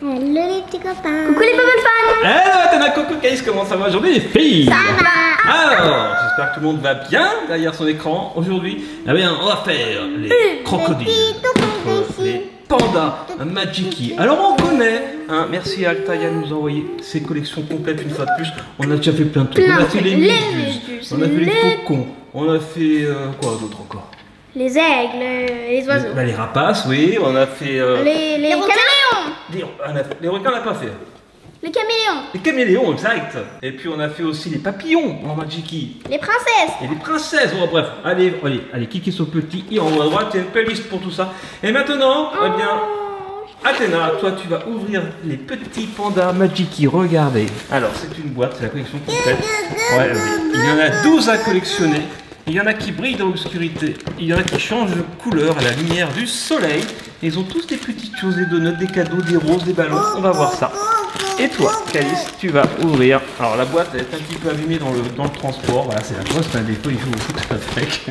Hello les petits copains. Coucou les Bubble Fans. Hello Athéna, coucou Caïs, comment ça va aujourd'hui les filles? Ça va. Alors, j'espère que tout le monde va bien derrière son écran. Aujourd'hui, eh bien, on va faire les crocodiles, les pandas Majiki. Alors on connaît, hein, merci à Altaïa de nous envoyer ses collections complètes une fois de plus. On a déjà fait plein de trucs. On a fait les méduses, on a fait les faucons, on a fait quoi d'autre encore? Les aigles, les oiseaux. Les rapaces, oui, on a fait les caméléons. les requins, on n'a pas fait. Les caméléons. Les caméléons, exact. Et puis on a fait aussi les papillons en Majiki. Les princesses. Et les princesses. Bon, bref, allez, cliquez sur le petit i en haut à droite, il y a une playlist pour tout ça. Et maintenant, eh bien, Athéna, toi tu vas ouvrir les petits pandas Majiki. Regardez. Alors, c'est une boîte, c'est la collection complète. Ouais, il y en a 12 à collectionner. Il y en a qui brillent dans l'obscurité, il y en a qui changent de couleur à la lumière du soleil. Ils ont tous des petites choses, des donuts, des cadeaux, des roses, des ballons. On va voir ça. Et toi, Calice, tu vas ouvrir. Alors la boîte elle est un petit peu abîmée dans le transport. Voilà, c'est la poste, des fois il faut tout avec.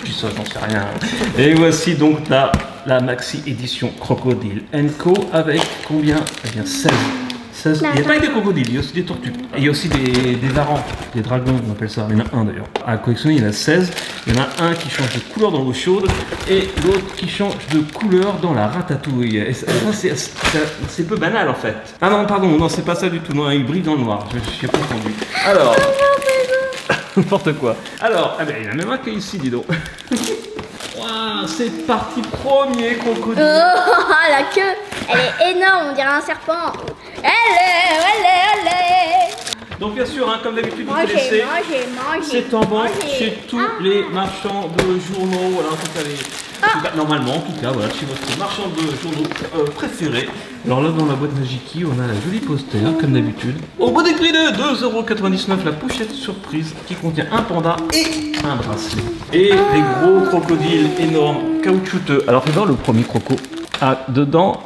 Je dis ça, j'en sais rien. Et voici donc la maxi édition Crocodile Co avec combien? Eh bien 16. Il n'y a pas que des crocodiles, il y a aussi des tortues. Et il y a aussi des varans, des dragons, on appelle ça. Il y en a un d'ailleurs. À collectionner, il y en a 16. Il y en a un qui change de couleur dans l'eau chaude et l'autre qui change de couleur dans la ratatouille. Et ça, c'est peu banal en fait. Ah non, pardon, non, c'est pas ça du tout. Non, il brille dans le noir. Je suis confondu. Alors, n'importe quoi. Alors, ah ben, il y en a même un qui est ici, dis donc. Wow, c'est parti, premier crocodile. Oh, la queue, elle est énorme, on dirait un serpent. Elle est. Donc bien sûr, hein, comme d'habitude, vous connaissez, c'est en vente chez tous les marchands de journaux. Voilà, en tout cas, normalement, en tout cas, voilà, chez votre marchand de journaux préféré. Alors là, dans la boîte Majiki, on a la jolie poster, comme d'habitude. Au bout des prix de 2,99 €, la pochette surprise qui contient un panda et un bracelet. Et des gros crocodiles énormes, caoutchouteux. Alors, fais voir le premier croco. Ah, dedans...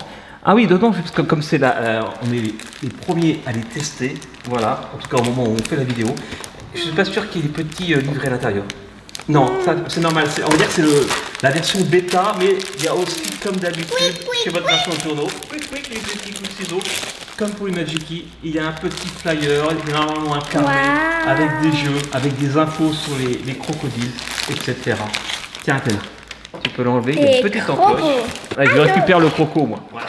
Ah oui, dedans, comme c'est là, on est les premiers à les tester, voilà, en tout cas au moment où on fait la vidéo. Je suis pas sûr qu'il y ait des petits livrets à l'intérieur. Non, c'est normal, on va dire que c'est la version bêta, mais il y a aussi, comme d'habitude, chez votre version de journaux, les petits coups de ciseaux, comme pour les Majiki, il y a un petit flyer, il y a normalement un carnet avec des jeux, avec des infos sur les crocodiles, etc. Tiens, Athéna. Tu peux l'enlever, il y a une petite encoche. Allez, je récupère le croco, moi. Voilà.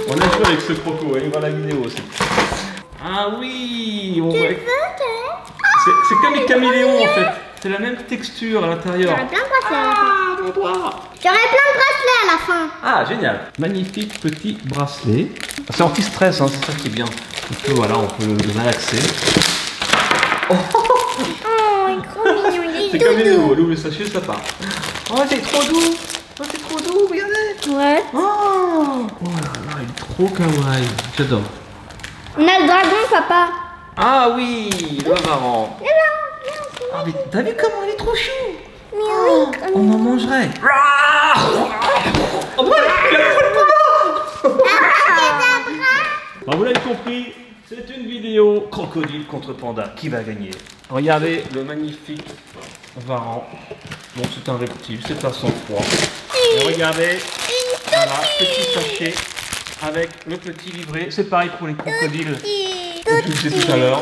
On a joué avec ce croco, allez voir la vidéo aussi. Ah oui, c'est comme les caméléons en fait. C'est la même texture à l'intérieur. J'aurais plein de bracelets à la fin. J'aurais plein de bracelets à la fin. Ah, génial. Magnifique petit bracelet. C'est anti-stress, hein, c'est ça qui est bien. Voilà, on peut le malaxer. Oh, il est trop mignon, il est c'est comme les nouveaux, l'ouvre le sachet, ça part. Oh, c'est trop doux. Oh, c'est trop doux, regardez. Ouais. Oh là là, il est trop kawaii. J'adore. On a le dragon, papa. Ah oui, le varan. Ah, mais t'as vu comment il est trop chou. Mais oui. On en mangerait. Oh, il a pris le combat. Bon, vous l'avez compris, c'est une vidéo crocodile contre panda. Qui va gagner? Regardez le magnifique varan. Bon, c'est un reptile, c'est à sang-froid. Regardez, voilà, petit sachet avec le petit livret. C'est pareil pour les crocodiles, comme je le disais tout à l'heure.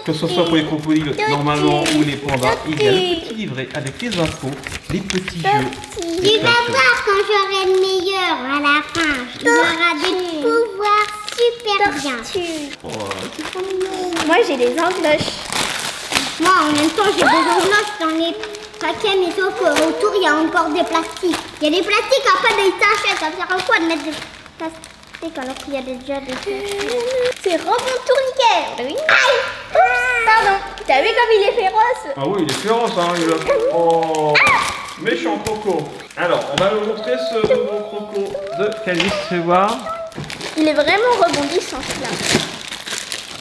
Que ce soit pour les crocodiles normalement ou les pandas, il y a le petit livret avec les infos, les petits jeux. Tu vas voir quand j'aurai le meilleur à la fin. Il aura des pouvoirs super bien. Oh, c'est trop mignon. Moi j'ai des engloshes. Moi en même temps j'ai des enveloppes dans les paquets, mais sauf qu'autour il y a encore des plastiques. Il y a des plastiques, après des sachets. Ça sert à quoi de mettre des plastiques alors qu'il y a déjà des sachets? C'est Robin Tourniquet. Oui. Aïe. Pardon. T'as vu comme il est féroce? Ah oui, il est féroce, hein. Il a... Oh, méchant croco. Alors, on va vous montrer ce nouveau croco de Calice, fais voir. Il est vraiment rebondissant celui-là.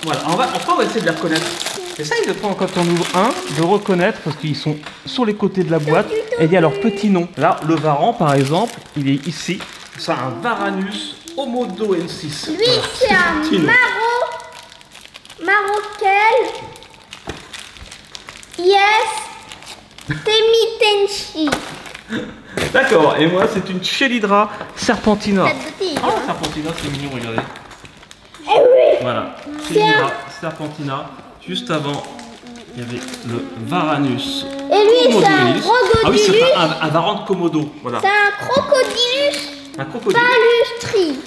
Voilà, on va essayer de les reconnaître. C'est ça, il prend quand on ouvre un, de reconnaître, parce qu'ils sont sur les côtés de la boîte, et il y a leur petit nom. Là, le varan, par exemple, il est ici. C'est un Varanus homodoensis. Lui, voilà, c'est un Maroquel. Yes. Temitenchi. D'accord, et moi c'est une Chelydra Serpentina. Tête de tigre. Ah, Serpentina, c'est mignon, regardez. Eh oui. Voilà, Chelydra Serpentina. Juste avant, il y avait le Varanus. Et lui, c'est un Commodus. Ah oui, crocodilus. c'est un Varan de Komodo. Voilà. C'est un crocodilus Un crocodile. palustri.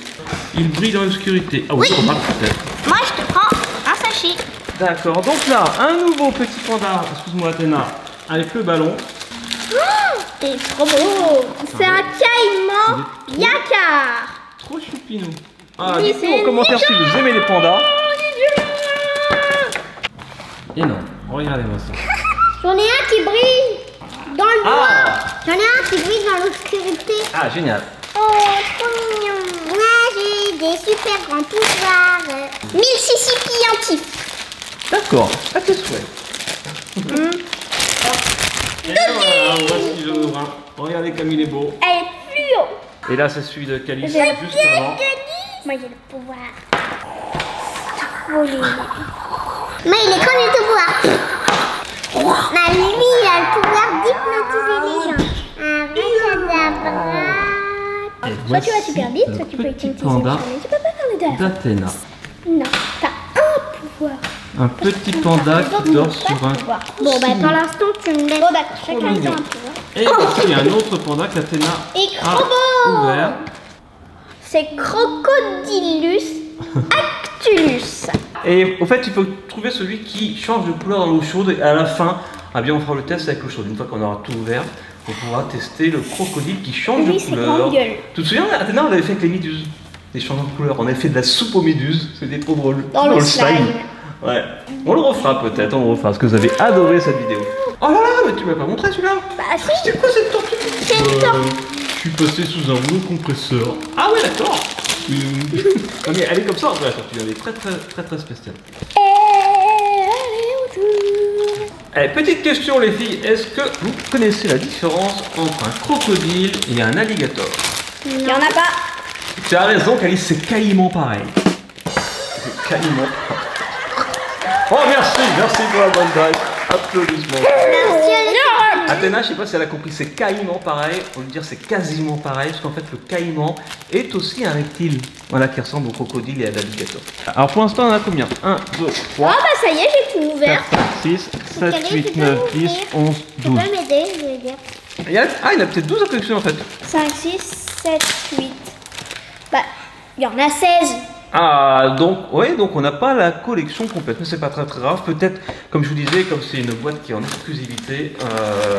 Il brille dans l'obscurité. Ah oui, on remarque peut-être. Moi, je te prends un sachet. D'accord, donc là, un nouveau petit panda, excuse-moi Athéna, avec le ballon. C'est trop beau. C'est un caïman Il est yakar. Trop choupinou. Ah, Oui, dites-nous c'est en commentaire si mignon. vous aimez les pandas. Énorme, regardez-moi ça. J'en ai un qui brille dans le bois. Ah, J'en ai un qui brille dans l'obscurité. ah génial. Oh, trop mignon. Moi, j'ai des super grands pouvoirs. Mississippi. D'accord, à tes souhaits. Et voilà, voici le brun. Regardez comme il est beau. Elle est fluo. Et là, c'est celui de Calice, J'aime juste avant. Moi, j'ai le pouvoir. Mais il est quand le pouvoir. Mais lui, il a le pouvoir d'hypnotiser les gens. Abracadabra. Et Soit tu vas voici super vite, le soit tu peux petit utiliser panda mais tu peux pas faire les deux. d'Athéna. Non, t'as un pouvoir. Un petit panda qui dort sur un... Bon, bah pour l'instant, tu me laisses. Bon, d'accord, chacun a un mignon. pouvoir. Et aussi un autre panda qu'Athéna Et a Crobo. ouvert. C'est Crocodilus actulus. Et au fait, il faut trouver celui qui change de couleur dans l'eau chaude. Et à la fin, ah bien, on fera le test avec l'eau chaude. Une fois qu'on aura tout ouvert, on pourra tester le crocodile qui change Oui, de c'est couleur. grande gueule. Tu te souviens, Athéna, on avait fait avec les méduses. Des changements de couleur. On avait fait de la soupe aux méduses. C'était trop drôle. Dans le slime. Ouais. On le refera peut-être, on le refera. Parce que vous avez adoré cette vidéo. Oh là là, mais tu m'as pas montré celui-là. Bah si, C'est quoi cette tortue? c'est une tortue. Je suis passé sous un rouleau compresseur. Ah ouais, d'accord. Non mais elle est comme ça en vrai, la tortue. Elle est très spéciale. Allez, petite question les filles. Est-ce que vous connaissez la différence entre un crocodile et un alligator? Il y en a pas. Tu as raison, Calice, c'est quasiment pareil. C'est quasiment. Oh merci pour la bonne drive. Applaudissements. Athéna, je sais pas si elle a compris, c'est caïman pareil. On veut dire c'est quasiment pareil, parce qu'en fait le caïman est aussi un reptile. Voilà, qui ressemble au crocodile et à l'alligator. Alors pour l'instant, on a combien? 1, 2, Oh 3, bah ça y est, j'ai tout 4, ouvert. 5, 6, 7, 8, 9, 10, 11, Tu 12. peux m'aider, je veux dire. Il y en a peut-être 12 à collection en fait. 5, 6, 7, 8. Bah, il y en a 16. Ah, donc, ouais, donc on n'a pas la collection complète, mais c'est pas très grave. Peut-être, comme je vous disais, comme c'est une boîte qui est en exclusivité,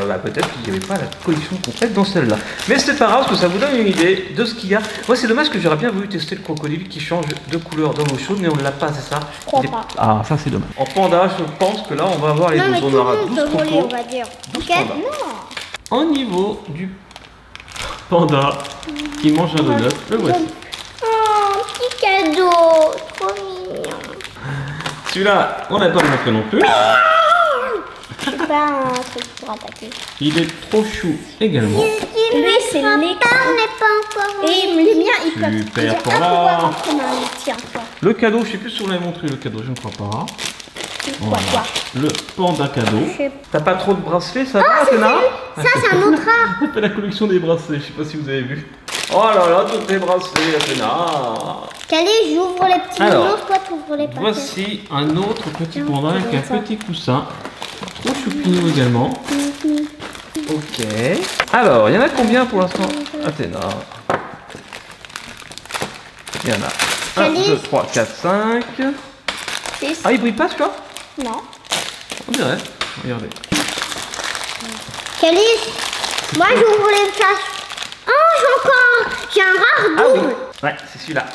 bah, peut-être qu'il n'y avait pas la collection complète dans celle-là. Mais c'est pas grave, parce que ça vous donne une idée de ce qu'il y a. Moi, c'est dommage que j'aurais bien voulu tester le crocodile qui change de couleur dans l'eau chaude, mais on ne l'a pas, c'est ça? Je crois Il est- pas. Ah, ça c'est dommage. En panda, je pense que là, on va avoir les Non, mais 12. tout On le aura monde 12 peut voler, on crocos, va dire. 12 Ok. pandas. Non. Au niveau du panda qui mange un donut, le voici. Oh, petit cadeau. Trop mignon. Celui-là, on n'a pas montré non plus. C'est pas un truc pour attaquer. Il est trop chou également. Lui, c'est On l'écran. n'est pas encore. Et les miens, ils peuvent. Super J'ai un panda. pouvoir en commun. Tiens, toi. Le cadeau, je sais plus si on l'avait montré le cadeau, je ne crois pas. Quoi, quoi? Le panda cadeau. Je sais T'as pas trop de bracelets, ça va, Athéna? Ça, c'est un autre art. On fait la collection des bracelets, je sais pas si vous avez vu. Oh là là, tous les bracelets, Athéna. Calais, j'ouvre les petits Alors, nounours, toi, t'ouvres les paquets. Voici un autre petit panda avec un petit coussin. Trop choupinou également. Ok. Alors, il y en a combien pour l'instant, Athéna? Il y en a 1, 2, 3, 4, 5. 6. Ah, il brille pas celui-là? Non. On dirait. Regardez. Calais, moi, j'ouvre les caches. Oh, j'ai un rare Ah oui, double. ouais, c'est celui-là.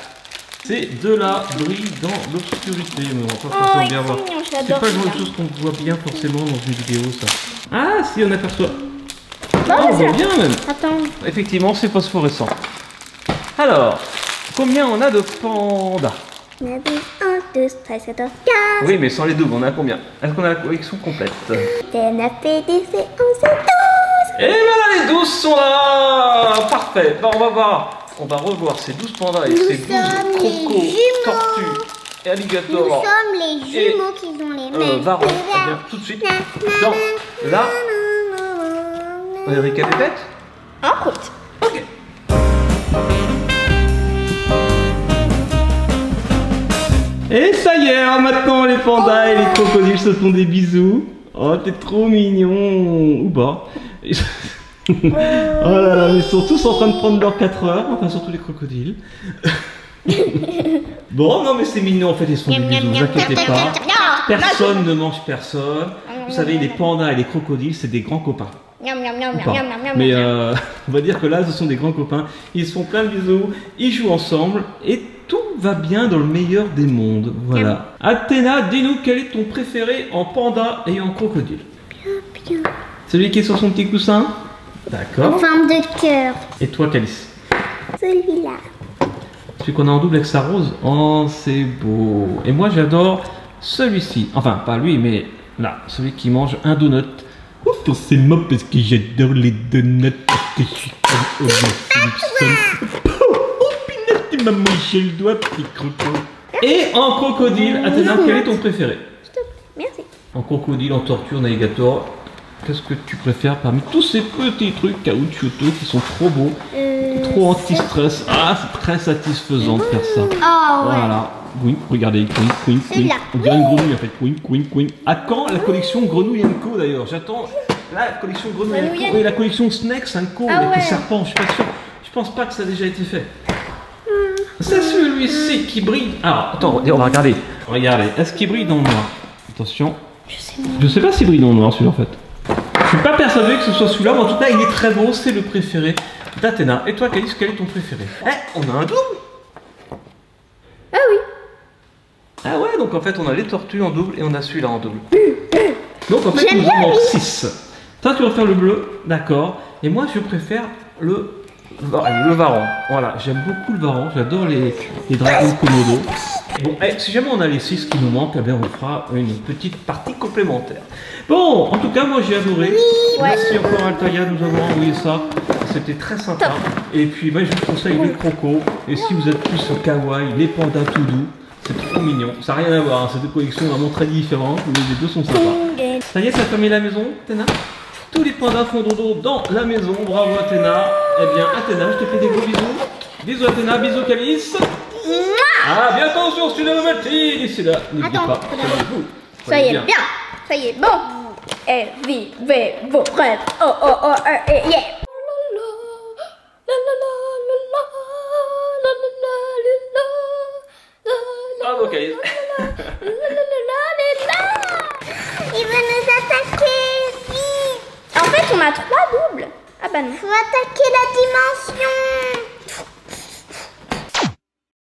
Ces deux-là brillent dans l'obscurité, mais on va pas Oh, forcément il est bien trop voir. mignon, je C'est l'adore, pas le genre de celui-là. chose qu'on voit bien forcément dans une vidéo, ça. Ah, si, on aperçoit. Bon, Oh, on c'est voit bien même. Attends. Effectivement, c'est phosphorescent. Alors, combien on a de pandas? 1, 2, 13, 14, 15. Oui, mais sans les doubles, on a combien? Est-ce qu'on a la collection complète? C'est 9, 10, 11, 12. Et voilà, les 12 sont là. Parfait. Bon, on va voir. On va revoir ces 12 pandas et ces 12 sommes les crocos, jumeaux. tortues et Nous alligators. sommes les jumeaux qui ont les mêmes. Varron. Eh bien, tout de suite, dans la... Erika Bébête? en croûte. Ok. Et ça y est, hein, maintenant les pandas et les crocodiles se font des bisous. Oh, t'es trop mignon. Ou pas. Oh là là, ils sont tous en train de prendre leurs 4 heures, enfin surtout les crocodiles. Bon, non mais c'est mignon en fait, ils se font des bisous, ne vous inquiétez pas. Personne ne mange personne. Vous savez, les pandas et les crocodiles, c'est des grands copains. Ou pas. Mais on va dire que là, ce sont des grands copains. Ils se font plein de bisous, ils jouent ensemble et tout va bien dans le meilleur des mondes. Voilà. Athéna, dis-nous quel est ton préféré en panda et en crocodile? Celui qui est sur son petit coussin? D'accord. En forme de cœur. Et toi, Calice? Celui-là. Celui qu'on a en double avec sa rose? Oh, c'est beau. Et moi, j'adore celui-ci. Enfin, pas lui, mais là, celui qui mange un donut. Oh, forcément, parce que j'adore les donuts, parce que je suis comme Homer Simpson. Oh, Pinot, tu m'as mangé le doigt, petit croco. Et en crocodile, Athéna, quel est ton préféré? Merci. En crocodile, en tortue, en alligator, qu'est-ce que tu préfères parmi tous ces petits trucs caoutchouteux qui sont trop beaux, trop anti-stress? Ah, c'est très satisfaisant de faire ça. Oh ouais. Voilà. Oui, regardez, queen. Celui-là. On dirait une grenouille en fait. Queen. À quand la collection Grenouille Co d'ailleurs? J'attends la collection Grenouille Co et la collection Snakes Co avec les serpents. Je suis pas sûr. Je pense pas que ça a déjà été fait. C'est celui-ci qui brille. Alors, attends, on va regarder. Regardez, est-ce qu'il brille dans le noir? Attention. Je sais pas s'il brille dans le noir celui-là en fait. Je suis pas persuadé que ce soit celui-là, mais en tout cas il est très beau, c'est le préféré d'Athéna. Et toi, Calice, quel est ton préféré? On a un double. Ah oui. Ah ouais, donc en fait on a les tortues en double et on a celui-là en double. Donc en fait il nous en manque 6. Toi tu vas faire le bleu, d'accord. Et moi je préfère le varan. Voilà, j'aime beaucoup le varan, j'adore les dragons Komodo. Bon, si jamais on a les 6 qui nous manquent, eh bien on fera une petite partie complémentaire. Bon, en tout cas moi j'ai adoré. Merci encore Altaïa de nous avoir envoyé ça. C'était très sympa. Et puis je vous conseille les crocos. Et si vous êtes plus kawaii, les pandas tout doux. C'est trop mignon, ça n'a rien à voir, hein. C'est deux collections vraiment très différentes, mais les deux sont sympas. Ça y est, ça a fermé la maison, Athéna? Tous les pandas font dodo dans la maison, bravo Athéna. Eh bien Athéna, je te fais des gros bisous. Bisous Athéna, bisous Calice. Ah, bientôt sur Studio-Mati. D'ici là, n'oubliez pas, soyez-vous. Soyez bien, soyez bon. Et vivez vos rêves. Oh, yeah. Bravo Calice. Il va nous attaquer, vite. En fait, on a 3 doubles. Ah bah non. Faut attaquer la dimension.